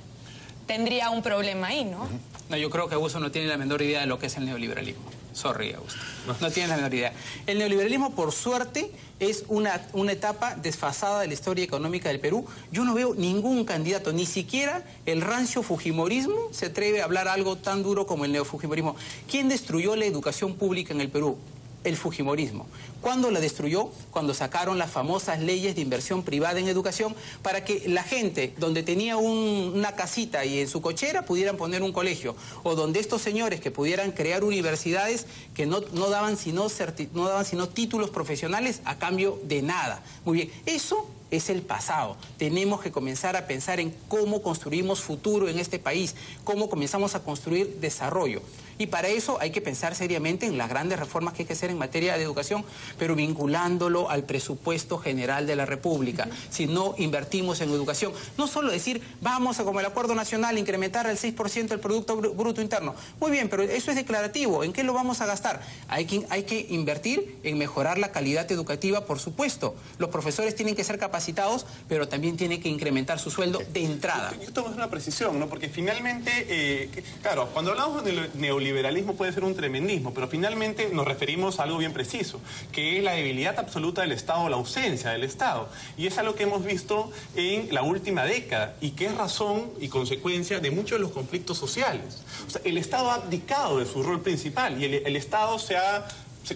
tendría un problema ahí, ¿no? No, yo creo que Augusto no tiene la menor idea de lo que es el neoliberalismo. Sorry, Augusto. No tiene la menor idea. El neoliberalismo, por suerte, es una etapa desfasada de la historia económica del Perú. Yo no veo ningún candidato, ni siquiera el rancio fujimorismo se atreve a hablar algo tan duro como el neofujimorismo. ¿Quién destruyó la educación pública en el Perú? El fujimorismo. ¿Cuándo la destruyó? Cuando sacaron las famosas leyes de inversión privada en educación para que la gente donde tenía una casita y en su cochera pudieran poner un colegio, o donde estos señores que pudieran crear universidades que no daban sino títulos profesionales a cambio de nada. Muy bien, eso es el pasado. Tenemos que comenzar a pensar en cómo construimos futuro en este país, cómo comenzamos a construir desarrollo. Y para eso hay que pensar seriamente en las grandes reformas que hay que hacer en materia de educación, pero vinculándolo al presupuesto general de la República. Si no invertimos en educación, no solo decir, vamos a, como el Acuerdo Nacional, incrementar al 6% el Producto Bruto Interno. Muy bien, pero eso es declarativo. ¿En qué lo vamos a gastar? Hay que invertir en mejorar la calidad educativa, por supuesto. Los profesores tienen que ser capacitados, pero también tienen que incrementar su sueldo de entrada. Yo tomo una precisión, ¿no? Porque finalmente, claro, cuando hablamos de neoliberalismo puede ser un tremendismo, pero finalmente nos referimos a algo bien preciso, que es la debilidad absoluta del Estado, la ausencia del Estado. Y es algo que hemos visto en la última década y que es razón y consecuencia de muchos de los conflictos sociales. O sea, el Estado ha abdicado de su rol principal y el Estado se ha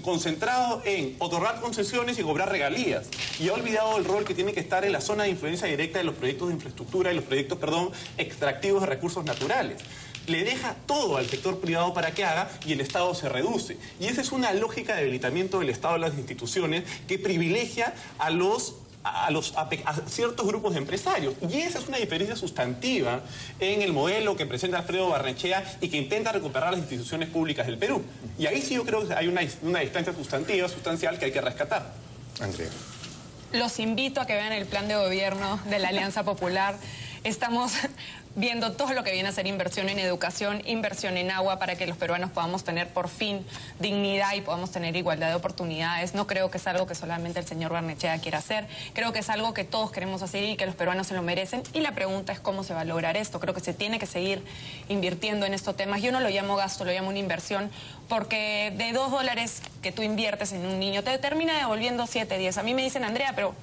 concentrado en otorgar concesiones y cobrar regalías, y ha olvidado el rol que tiene que estar en la zona de influencia directa de los proyectos de infraestructura y los proyectos, extractivos de recursos naturales. Le deja todo al sector privado para que haga y el Estado se reduce. Y esa es una lógica de debilitamiento del Estado y las instituciones que privilegia a los a ciertos grupos de empresarios. Y esa es una diferencia sustantiva en el modelo que presenta Alfredo Barnechea y que intenta recuperar las instituciones públicas del Perú. Y ahí sí yo creo que hay una distancia sustancial que hay que rescatar. Andrea. Los invito a que vean el plan de gobierno de la Alianza Popular. Estamos viendo todo lo que viene a ser inversión en educación, inversión en agua, para que los peruanos podamos tener por fin dignidad y podamos tener igualdad de oportunidades. No creo que es algo que solamente el señor Barnechea quiera hacer. Creo que es algo que todos queremos hacer y que los peruanos se lo merecen. Y la pregunta es cómo se va a lograr esto. Creo que se tiene que seguir invirtiendo en estos temas. Yo no lo llamo gasto, lo llamo una inversión, porque de $2 que tú inviertes en un niño te termina devolviendo 7, 10. A mí me dicen, Andrea, pero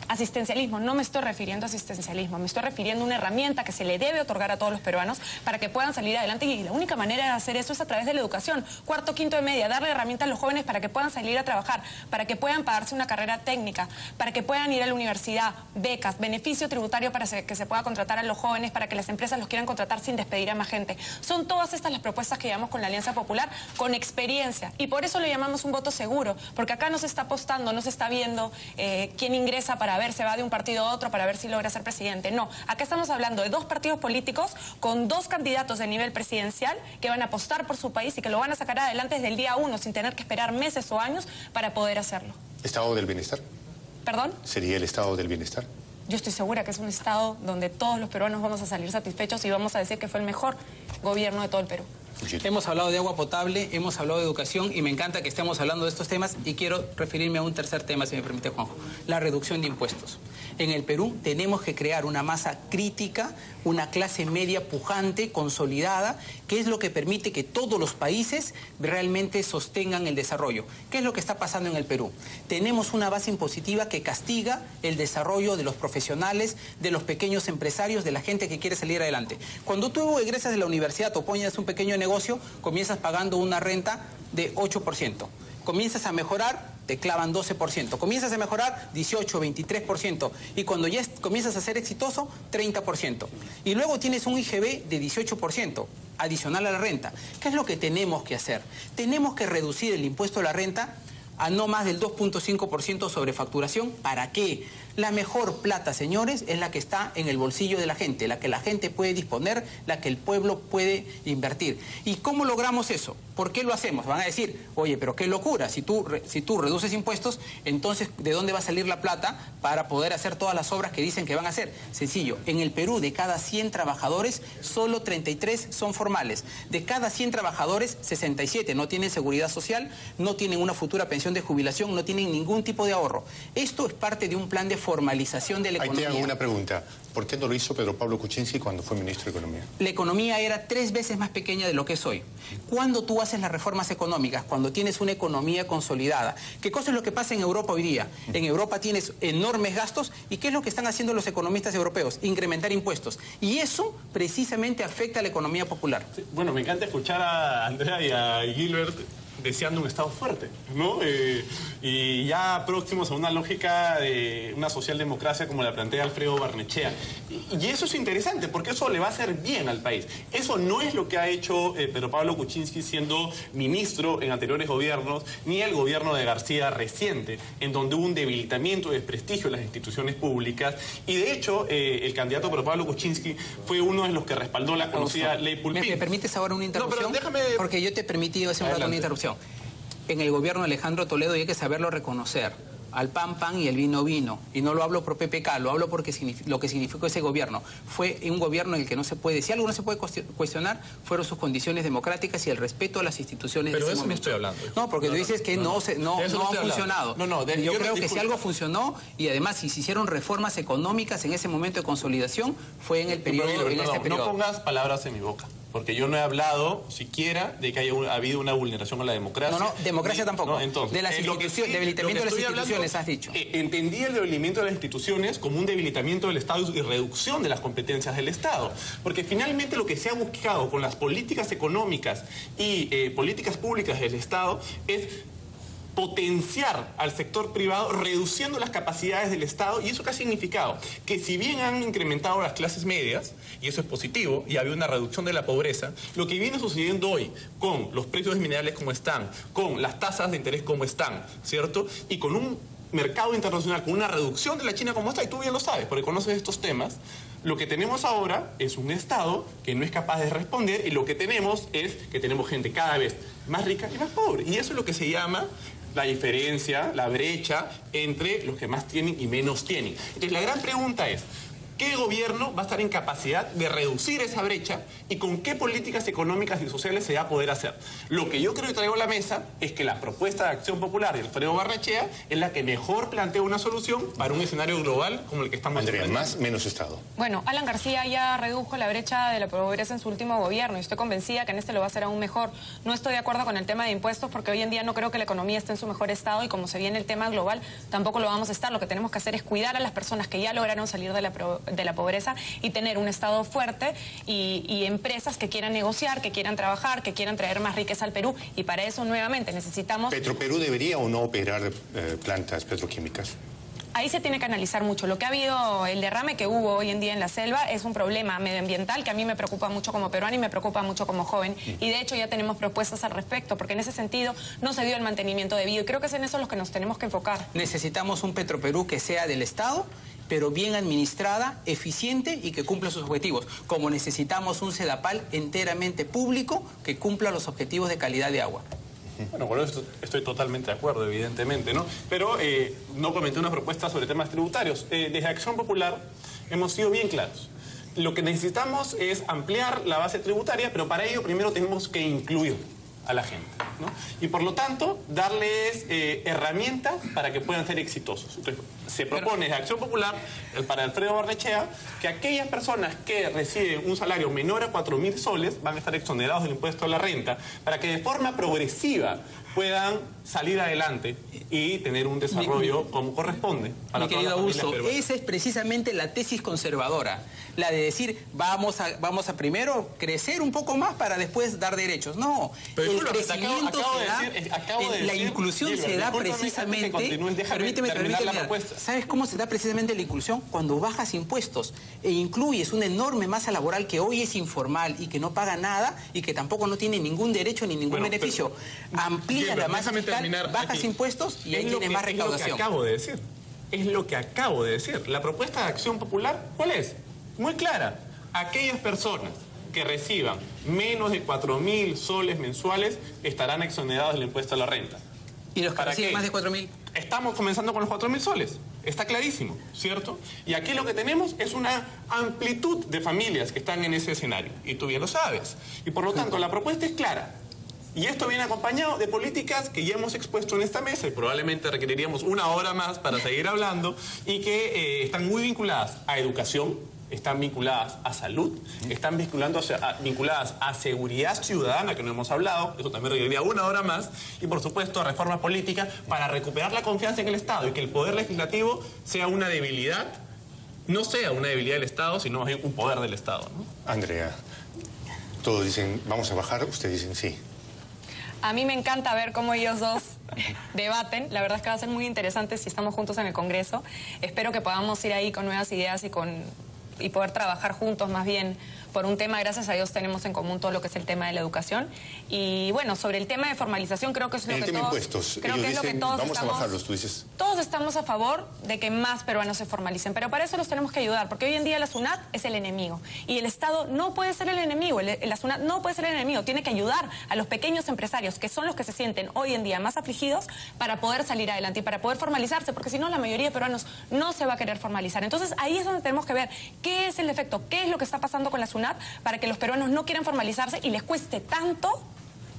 asistencialismo, no me estoy refiriendo a asistencialismo, me estoy refiriendo a una herramienta que se le debe otorgar a todos los peruanos para que puedan salir adelante, y la única manera de hacer eso es a través de la educación. Cuarto, quinto de media, darle herramientas a los jóvenes para que puedan salir a trabajar, para que puedan pagarse una carrera técnica, para que puedan ir a la universidad, becas, beneficio tributario para que se pueda contratar a los jóvenes, para que las empresas los quieran contratar sin despedir a más gente. Son todas estas las propuestas que llevamos con la Alianza Popular, con experiencia, y por eso le llamamos un voto seguro, porque acá no se está apostando, no se está viendo quién ingresa para ver, se va de un partido a otro para ver si logra ser presidente. No, acá estamos hablando de 2 partidos políticos con 2 candidatos de nivel presidencial que van a apostar por su país y que lo van a sacar adelante desde el día 1 sin tener que esperar meses o años para poder hacerlo. ¿Estado del bienestar? ¿Perdón? ¿Sería el estado del bienestar? Yo estoy segura que es un estado donde todos los peruanos vamos a salir satisfechos y vamos a decir que fue el mejor gobierno de todo el Perú. Hemos hablado de agua potable, hemos hablado de educación y me encanta que estemos hablando de estos temas, y quiero referirme a un tercer tema, si me permite, Juanjo: la reducción de impuestos. En el Perú tenemos que crear una masa crítica, una clase media pujante, consolidada, que es lo que permite que todos los países realmente sostengan el desarrollo. ¿Qué es lo que está pasando en el Perú? Tenemos una base impositiva que castiga el desarrollo de los profesionales, de los pequeños empresarios, de la gente que quiere salir adelante. Cuando tú egresas de la universidad o pones un pequeño negocio, comienzas pagando una renta de 8%. Comienzas a mejorar, te clavan 12%. Comienzas a mejorar, 18, 23%. Y cuando ya comienzas a ser exitoso, 30%. Y luego tienes un IGB de 18%, adicional a la renta. ¿Qué es lo que tenemos que hacer? Tenemos que reducir el impuesto a la renta a no más del 2.5% sobre facturación. ¿Para qué? La mejor plata, señores, es la que está en el bolsillo de la gente, la que la gente puede disponer, la que el pueblo puede invertir. ¿Y cómo logramos eso? ¿Por qué lo hacemos? Van a decir, oye, pero qué locura, si tú reduces impuestos, entonces ¿de dónde va a salir la plata para poder hacer todas las obras que dicen que van a hacer? Sencillo, en el Perú de cada 100 trabajadores, solo 33 son formales. De cada 100 trabajadores, 67 no tienen seguridad social, no tienen una futura pensión de jubilación, no tienen ningún tipo de ahorro. Esto es parte de un plan de formalización de la economía. Ahí te hago una pregunta. ¿Por qué no lo hizo Pedro Pablo Kuczynski cuando fue ministro de Economía? La economía era 3 veces más pequeña de lo que es hoy. Cuando tú haces las reformas económicas, cuando tienes una economía consolidada, ¿qué cosa es lo que pasa en Europa hoy día? En Europa tienes enormes gastos, ¿y qué es lo que están haciendo los economistas europeos? Incrementar impuestos. Y eso precisamente afecta a la economía popular. Sí, bueno, me encanta escuchar a Andrea y a Gilbert deseando un Estado fuerte, ¿no? Y ya próximos a una lógica de una socialdemocracia como la plantea Alfredo Barnechea. Y eso es interesante, porque eso le va a hacer bien al país. Eso no es lo que ha hecho Pedro Pablo Kuczynski siendo ministro en anteriores gobiernos, ni el gobierno de García reciente, en donde hubo un debilitamiento y desprestigio de las instituciones públicas. Y de hecho, el candidato Pedro Pablo Kuczynski fue uno de los que respaldó la conocida ley Pulpín. ¿Me permites ahora una interrupción? No, pero déjame... Porque yo te he permitido hace un rato una interrupción. En el gobierno de Alejandro Toledo, y hay que saberlo reconocer, al pan pan y el vino vino. Y no lo hablo por PPK, lo hablo porque lo que significó ese gobierno. Fue un gobierno en el que no se puede, si algo no se puede cuestionar, fueron sus condiciones democráticas y el respeto a las instituciones. Pero de eso ese momento. No estoy hablando. No, porque tú dices que no ha funcionado. Yo creo que si algo funcionó, y además si se hicieron reformas económicas en ese momento de consolidación, fue en el periodo. No pongas palabras en mi boca. Porque yo no he hablado siquiera de que haya habido una vulneración a la democracia. No, democracia tampoco. No, entonces, de las instituciones, debilitamiento de las instituciones, has dicho. Entendí el debilitamiento de las instituciones como un debilitamiento del Estado y reducción de las competencias del Estado. Porque finalmente lo que se ha buscado con las políticas económicas y políticas públicas del Estado es potenciar al sector privado, reduciendo las capacidades del Estado. ¿Y eso qué ha significado? Que si bien han incrementado las clases medias, y eso es positivo, y había una reducción de la pobreza, lo que viene sucediendo hoy con los precios de minerales como están, con las tasas de interés como están, ¿cierto? Y con un mercado internacional, con una reducción de la China como esta, y tú bien lo sabes, porque conoces estos temas, lo que tenemos ahora es un Estado que no es capaz de responder, y lo que tenemos es que tenemos gente cada vez más rica y más pobre. Y eso es lo que se llama la diferencia, la brecha entre los que más tienen y menos tienen. Entonces la gran pregunta es, ¿qué gobierno va a estar en capacidad de reducir esa brecha y con qué políticas económicas y sociales se va a poder hacer? Lo que yo creo que traigo a la mesa es que la propuesta de Acción Popular de Alfredo Barnechea es la que mejor plantea una solución para un escenario global como el que estamos Andrea, más menos Estado. Bueno, Alan García ya redujo la brecha de la pobreza en su último gobierno y estoy convencida que en este lo va a hacer aún mejor. No estoy de acuerdo con el tema de impuestos porque hoy en día no creo que la economía esté en su mejor estado y como se viene el tema global tampoco lo vamos a estar. Lo que tenemos que hacer es cuidar a las personas que ya lograron salir de la pobreza y tener un Estado fuerte y empresas que quieran negociar, que quieran trabajar, que quieran traer más riqueza al Perú. Y para eso, nuevamente, necesitamos... ¿Petroperú debería o no operar plantas petroquímicas? Ahí se tiene que analizar mucho. Lo que ha habido, el derrame que hubo hoy en día en la selva es un problema medioambiental que a mí me preocupa mucho como peruana y me preocupa mucho como joven. Y de hecho ya tenemos propuestas al respecto, porque en ese sentido no se dio el mantenimiento debido. Y creo que es en eso los que nos tenemos que enfocar. Necesitamos un Petroperú que sea del Estado, pero bien administrada, eficiente y que cumpla sus objetivos. Como necesitamos un Sedapal enteramente público que cumpla los objetivos de calidad de agua. Bueno, con eso estoy totalmente de acuerdo, evidentemente, ¿no? Pero no comenté una propuesta sobre temas tributarios. Desde Acción Popular hemos sido bien claros. Lo que necesitamos es ampliar la base tributaria, pero para ello primero tenemos que incluir a la gente, ¿no? Y por lo tanto, darles herramientas para que puedan ser exitosos. Entonces, se propone desde Acción Popular, para Alfredo Barnechea, que aquellas personas que reciben un salario menor a 4.000 soles van a estar exonerados del impuesto a la renta, para que de forma progresiva puedan salir adelante y tener un desarrollo como corresponde. Mi querido Augusto, esa es precisamente la tesis conservadora, la de decir vamos a primero crecer un poco más para después dar derechos. No, pero el crecimiento se da, la inclusión se da precisamente, permíteme, ¿sabes cómo se da precisamente la inclusión? Cuando bajas impuestos e incluyes una enorme masa laboral que hoy es informal y que no paga nada y que tampoco no tiene ningún derecho ni ningún beneficio. Amplía la masa fiscal, bajas impuestos y ahí tienes más recaudación. Es lo que acabo de decir. Es lo que acabo de decir. La propuesta de Acción Popular, ¿cuál es? Muy clara. Aquellas personas que reciban menos de 4.000 soles mensuales estarán exonerados del impuesto a la renta. ¿Y los que reciben más de 4.000? Estamos comenzando con los 4.000 soles. Está clarísimo, ¿cierto? Y aquí lo que tenemos es una amplitud de familias que están en ese escenario. Y tú bien lo sabes. Y por lo tanto, la propuesta es clara. Y esto viene acompañado de políticas que ya hemos expuesto en esta mesa y probablemente requeriríamos una hora más para seguir hablando y que están muy vinculadas a educación, están vinculadas a salud, están vinculadas a seguridad ciudadana, que no hemos hablado, eso también requeriría una hora más, y por supuesto a reformas políticas para recuperar la confianza en el Estado y que el poder legislativo sea una debilidad, no sea una debilidad del Estado, sino un poder del Estado, ¿no? Andrea, todos dicen vamos a bajar, ustedes dicen sí. A mí me encanta ver cómo ellos dos debaten. La verdad es que va a ser muy interesante si estamos juntos en el Congreso. Espero que podamos ir ahí con nuevas ideas y poder trabajar juntos más bien por un tema. Gracias a Dios tenemos en común todo lo que es el tema de la educación. Y bueno, sobre el tema de formalización creo que es lo que todos... impuestos. Creo que es lo que todos vamos a bajarlos, tú dices. Todos estamos a favor de que más peruanos se formalicen, pero para eso los tenemos que ayudar, porque hoy en día la SUNAT es el enemigo. Y el Estado no puede ser el enemigo, la SUNAT no puede ser el enemigo. Tiene que ayudar a los pequeños empresarios, que son los que se sienten hoy en día más afligidos, para poder salir adelante y para poder formalizarse, porque si no la mayoría de peruanos no se va a querer formalizar. Entonces ahí es donde tenemos que ver qué es el efecto, qué es lo que está pasando con la SUNAT para que los peruanos no quieran formalizarse y les cueste tanto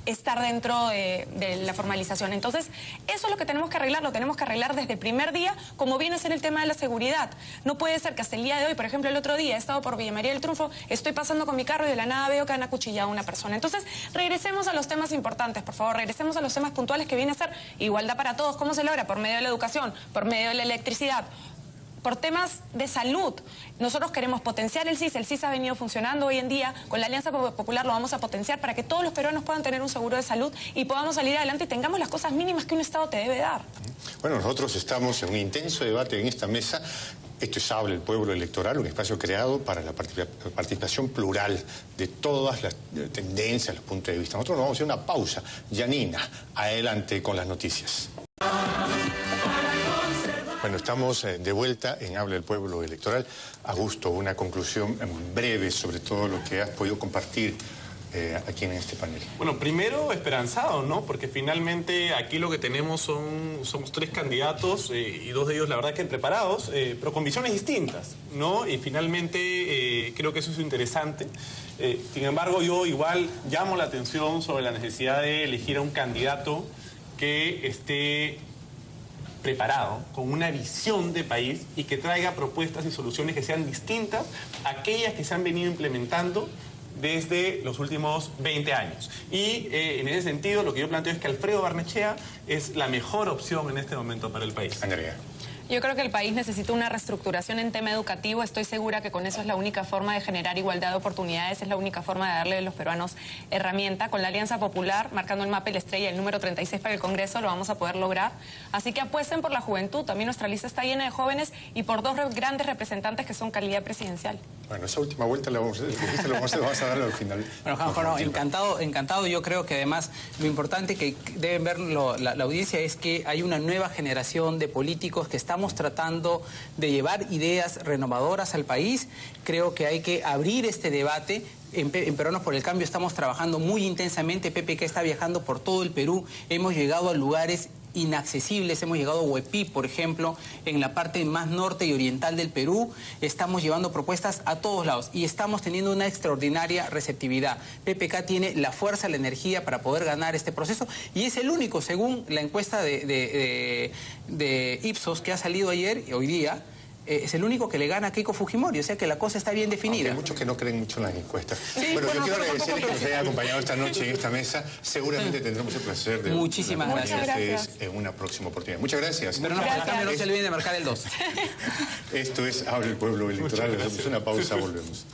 estar dentro de la formalización. Entonces, eso es lo que tenemos que arreglar, lo tenemos que arreglar desde el primer día, como viene a ser el tema de la seguridad. No puede ser que hasta el día de hoy, por ejemplo, el otro día he estado por Villa María del Triunfo, estoy pasando con mi carro y de la nada veo que han acuchillado a una persona. Entonces, regresemos a los temas importantes, por favor, regresemos a los temas puntuales que viene a ser igualdad para todos. ¿Cómo se logra? Por medio de la educación, por medio de la electricidad, por temas de salud. Nosotros queremos potenciar el CIS ha venido funcionando hoy en día, con la Alianza Popular lo vamos a potenciar para que todos los peruanos puedan tener un seguro de salud y podamos salir adelante y tengamos las cosas mínimas que un Estado te debe dar. Bueno, nosotros estamos en un intenso debate en esta mesa. Esto es Habla el Pueblo Electoral, un espacio creado para la participación plural de todas las tendencias, los puntos de vista. Nosotros nos vamos a hacer una pausa. Yanina, adelante con las noticias. Bueno, estamos de vuelta en Habla el Pueblo Electoral. Augusto, una conclusión breve sobre todo lo que has podido compartir aquí en este panel. Bueno, primero esperanzado, ¿no? Porque finalmente aquí lo que tenemos somos 3 candidatos y 2 de ellos la verdad que preparados, pero con visiones distintas, ¿no? Y finalmente creo que eso es interesante. Sin embargo, yo igual llamo la atención sobre la necesidad de elegir a un candidato que esté preparado, con una visión de país y que traiga propuestas y soluciones que sean distintas a aquellas que se han venido implementando desde los últimos 20 años. Y en ese sentido lo que yo planteo es que Alfredo Barnechea es la mejor opción en este momento para el país. Andrea. Yo creo que el país necesita una reestructuración en tema educativo. Estoy segura que con eso es la única forma de generar igualdad de oportunidades, es la única forma de darle a los peruanos herramienta. Con la Alianza Popular, marcando el mapa y la estrella, el número 36 para el Congreso, lo vamos a poder lograr. Así que apuesten por la juventud. También nuestra lista está llena de jóvenes y por 2 grandes representantes que son calidad presidencial. Bueno, esa última vuelta la vamos a dar al final. Bueno, Juanjo, encantado. Yo creo que además lo importante que deben ver la audiencia es que hay una nueva generación de políticos que estamos tratando de llevar ideas renovadoras al país. Creo que hay que abrir este debate. En Peruanos por el Cambio estamos trabajando muy intensamente. PPK está viajando por todo el Perú. Hemos llegado a lugares inaccesibles, hemos llegado a Huepí, por ejemplo, en la parte más norte y oriental del Perú. Estamos llevando propuestas a todos lados y estamos teniendo una extraordinaria receptividad. PPK tiene la fuerza, la energía para poder ganar este proceso y es el único, según la encuesta de Ipsos que ha salido ayer y hoy día, es el único que le gana a Keiko Fujimori, o sea que la cosa está bien definida. Hay muchos que no creen mucho en las encuestas. Sí, bueno, yo quiero agradecerles que nos hayan acompañado esta noche en esta mesa. Seguramente tendremos el placer de muchísimas gracias a ustedes en una próxima oportunidad. Muchas gracias. Pero no se olviden de marcar el 2. Esto es Habla el Pueblo Electoral. Hacemos una pausa, volvemos.